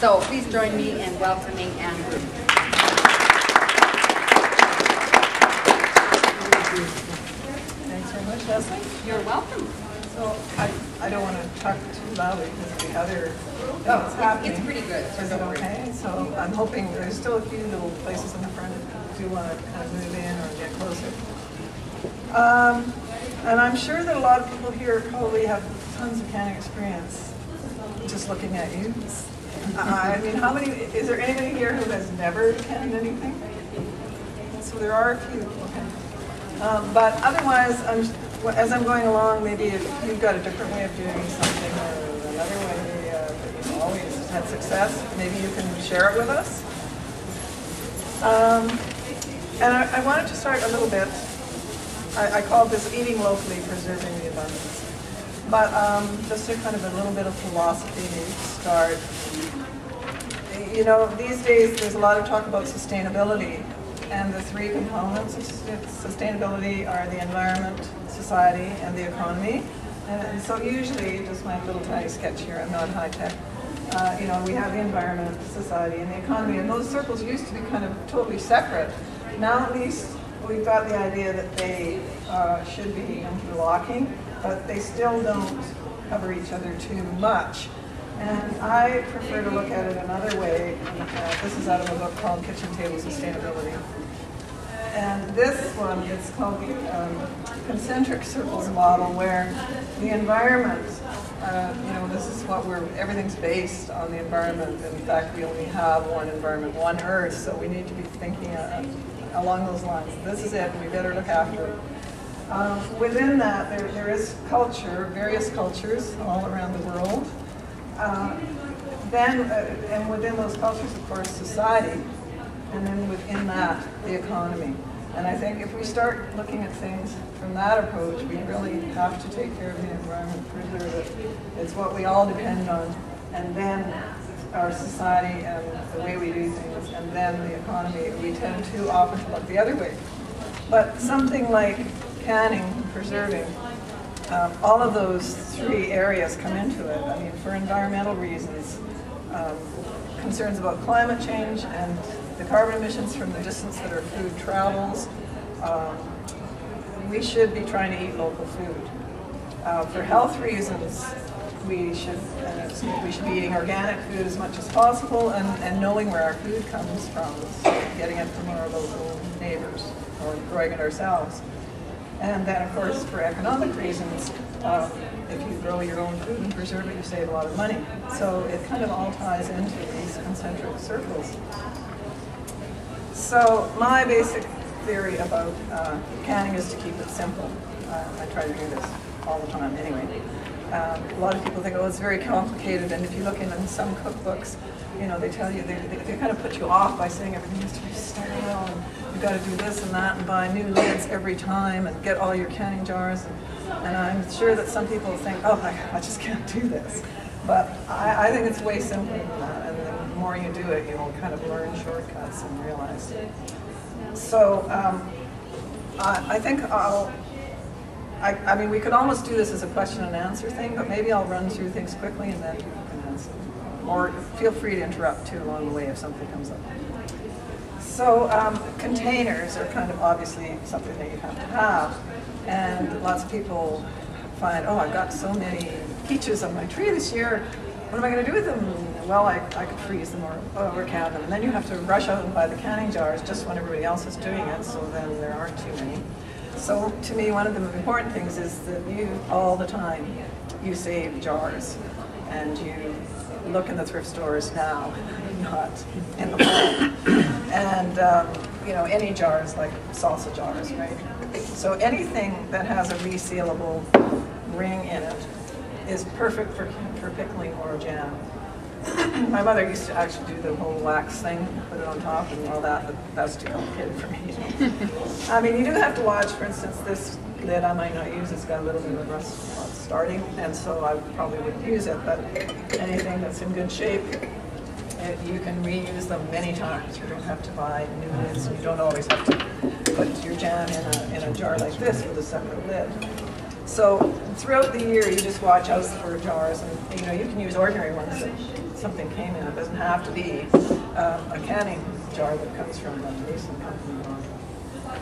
So please join me in welcoming Anne Grube. Thanks very much, Leslie. You're welcome. So I don't want to talk too loudly because of the other things happening. It's pretty good. Is it okay? So I'm hoping there's still a few little places in the front if you want to kind of move in or get closer. And I'm sure that a lot of people here probably have tons of canning experience just looking at you. I mean, is there anybody here who has never canned anything? So there are a few, okay. But otherwise, as I'm going along, maybe if you've got a different way of doing something or another way that you've always had success, maybe you can share it with us. And I wanted to start a little bit. I called this eating locally, preserving the abundance. But just a kind of a little bit of philosophy to start. You know, these days there's a lot of talk about sustainability, and the three components of sustainability are the environment, society, and the economy. And so usually, just my little tiny sketch here, I'm not high tech. You know, we have the environment, society, and the economy, and those circles used to be kind of totally separate. Now at least we've got the idea that they should be interlocking, but they still don't cover each other too much. And I prefer to look at it another way. This is out of a book called Kitchen Table Sustainability. And this one is called the concentric circles model, where the environment, you know, this is what everything's based on the environment. In fact, we only have one environment, one Earth, so we need to be thinking along those lines. This is it, and we better look after it. Within that, there is culture, various cultures all around the world. And within those cultures, of course, society, and then within that, the economy. And I think if we start looking at things from that approach, we really have to take care of the environment, preserve it. It's what we all depend on, and then our society and the way we do things, and then the economy. We tend too often to look the other way. But something like canning, preserving, all of those three areas come into it. I mean, for environmental reasons, concerns about climate change and the carbon emissions from the distance that our food travels. We should be trying to eat local food. For health reasons, we should be eating organic food as much as possible, and knowing where our food comes from, so getting it from our local neighbors or growing it ourselves. And then, of course, for economic reasons, if you grow your own food and preserve it, you save a lot of money. So it kind of all ties into these concentric circles. So my basic theory about canning is to keep it simple. I try to do this all the time anyway. A lot of people think, oh, it's very complicated, and if you look in some cookbooks, you know, they tell you, they kind of put you off by saying everything has to be sterile, and you've got to do this and that, and buy new lids every time, and get all your canning jars. And I'm sure that some people think, oh my God, I just can't do this. But I think it's way simpler than that, and the more you do it, you'll kind of learn shortcuts and realize it. So I think I mean, we could almost do this as a question and answer thing, but maybe I'll run through things quickly and then you can answer. Or feel free to interrupt too along the way if something comes up. So containers are kind of obviously something that you have to have. And lots of people find, oh, I've got so many peaches on my tree this year. What am I going to do with them? Well, I could freeze them or can them. And then you have to rush out and buy the canning jars just when everybody else is doing it, so then there aren't too many. So to me, one of the important things is that you, all the time, you save jars. And you look in the thrift stores now, not in the fall. And, you know, any jars, like salsa jars, right? So anything that has a resealable ring in it is perfect for pickling or jam. My mother used to actually do the whole wax thing, put it on top and all that, but that's too complicated for me. I mean, you do have to watch, for instance, this lid I might not use, it's got a little bit of rust starting, and so I probably wouldn't use it, but anything that's in good shape, you can reuse them many times. You don't have to buy new lids, and you don't always have to put your jam in a jar like this with a separate lid. So throughout the year, you just watch out for jars, and you can use ordinary ones that something came in. It doesn't have to be a canning jar that comes from a Mason company or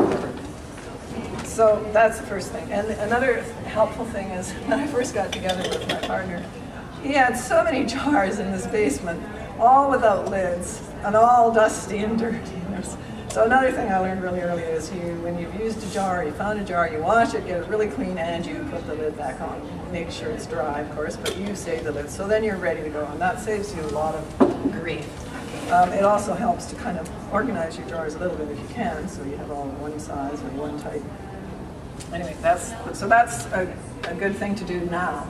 whatever. So that's the first thing. And another helpful thing is when I first got together with my partner, he had so many jars in his basement, all without lids and all dusty and dirty. So another thing I learned really early is when you've used a jar, you found a jar, you wash it, get it really clean, and you put the lid back on. Make sure it's dry, of course, but you save the lid. So then you're ready to go, and that saves you a lot of grief. It also helps to kind of organize your jars a little bit if you can, so you have all one size and one type. Anyway, that's a good thing to do now.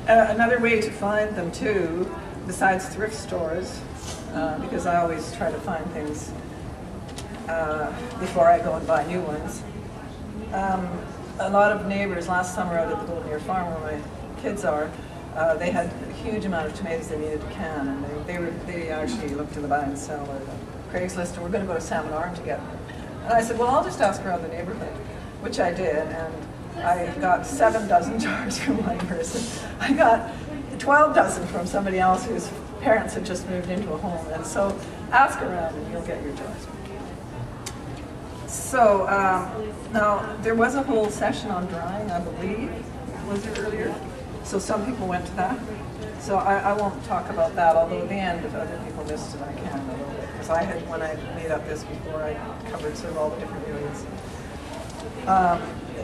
Another way to find them too, besides thrift stores, because I always try to find things before I go and buy new ones. A lot of neighbors last summer out at the Golden Ear Farm where my kids are, they had a huge amount of tomatoes they needed to can, and they actually looked in the buy and sell or the Craigslist, and we're going to go to Salmon Arm to get them. And I said, well, I'll just ask around the neighborhood, which I did, and I got 7 dozen jars from one person. I got 12 dozen from somebody else whose parents had just moved into a home, and so ask around and you'll get your jars. So now there was a whole session on drying, I believe, was there earlier? So some people went to that. So I won't talk about that, although at the end, if other people missed it, I can a little bit. Because when I made up this before, I covered sort of all the different areas.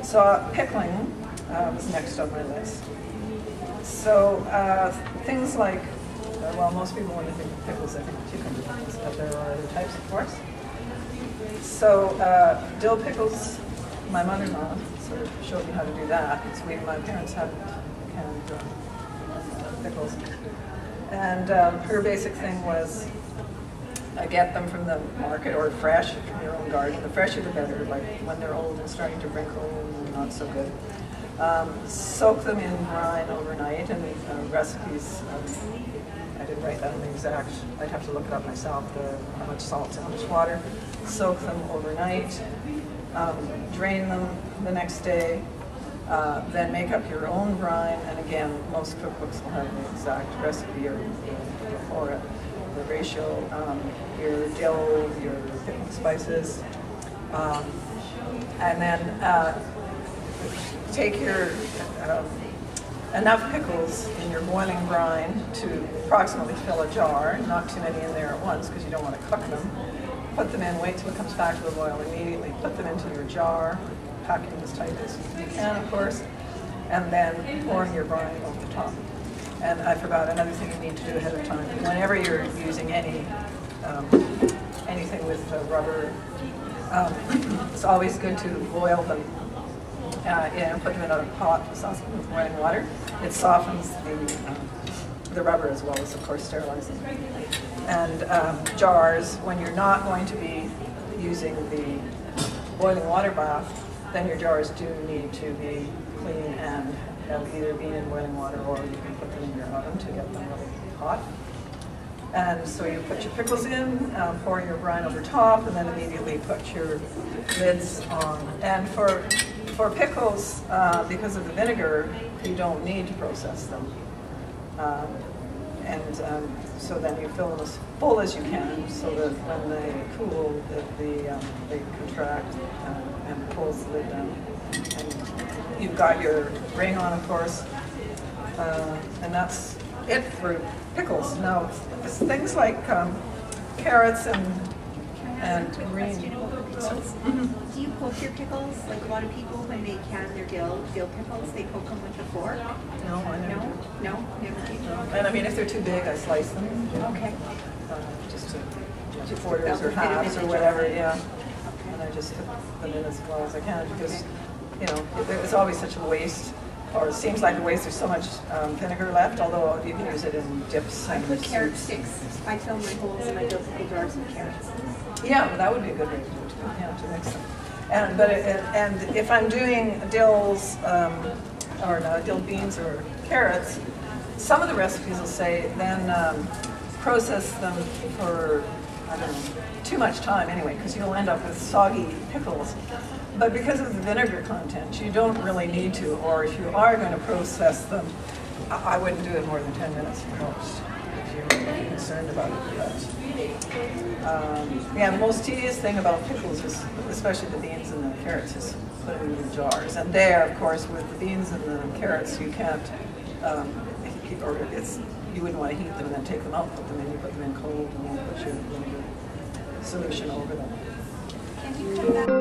So pickling was next on my list. So things like, well, most people when they think of pickles, they think of cucumber pickles, but there are other types, of course. So dill pickles, my mother-in-law sort of showed me how to do that. My parents had canned pickles. And her basic thing was get them from the market or fresh from your own garden. The fresher the better, like when they're old and starting to wrinkle and not so good. Soak them in brine overnight, and recipes, I didn't write that in the exact, I'd have to look it up myself, how much salt, how much water. Soak them overnight, drain them the next day, then make up your own brine, and again, most cookbooks will have the exact recipe or for it, the ratio, your dill, your pickled spices, and then take your enough pickles in your boiling brine to approximately fill a jar, not too many in there at once because you don't want to cook them. Put them in, wait till it comes back to the boil immediately, put them into your jar, packing as tight as you can, of course, and then pouring your brine over the top. And I forgot another thing you need to do ahead of time. Whenever you're using anything with rubber, it's always good to boil them and put them in a hot saucepan with boiling water. It softens the rubber as well as, of course, sterilizing. And jars, when you're not going to be using the boiling water bath, then your jars do need to be clean and have either been in boiling water or you can put them in your oven to get them really hot. And so you put your pickles in, pour your brine over top, and then immediately put your lids on. And for pickles, because of the vinegar, you don't need to process them. So then you fill them as full as you can, so that when they cool, they contract and pulls the lid down. And you've got your ring on, of course, and that's it for pickles. Now, it's things like carrots and green. Do you poke your pickles? Like a lot of people, when they can their dill pickles, they poke them with a fork? No, I never do. No? Never do? And I mean, if they're too big, I slice them. Okay. Just to quarters or halves or whatever, yeah. And I just put them in as well as I can because, you know, it's always such a waste, or it seems like a waste. There's so much vinegar left, although you can use it in dips. I put carrot sticks. I fill my holes in my dill pickle jars with carrots. Yeah, well, that would be a good way to do it too. Yeah, to mix them. And if I'm doing dills or no, dill beans or carrots, some of the recipes will say then process them for, I don't know, too much time anyway, because you'll end up with soggy pickles. But because of the vinegar content, you don't really need to, or if you are going to process them, I wouldn't do it more than 10 minutes at most, if you're really concerned about it. But, yeah, the most tedious thing about pickles is, especially the beans and the carrots, is putting them in the jars. And there, of course, with the beans and the carrots, you can't, you wouldn't want to heat them and then take them out, put them in, you put them in cold, and then put your vinegar solution over them. Can you come back?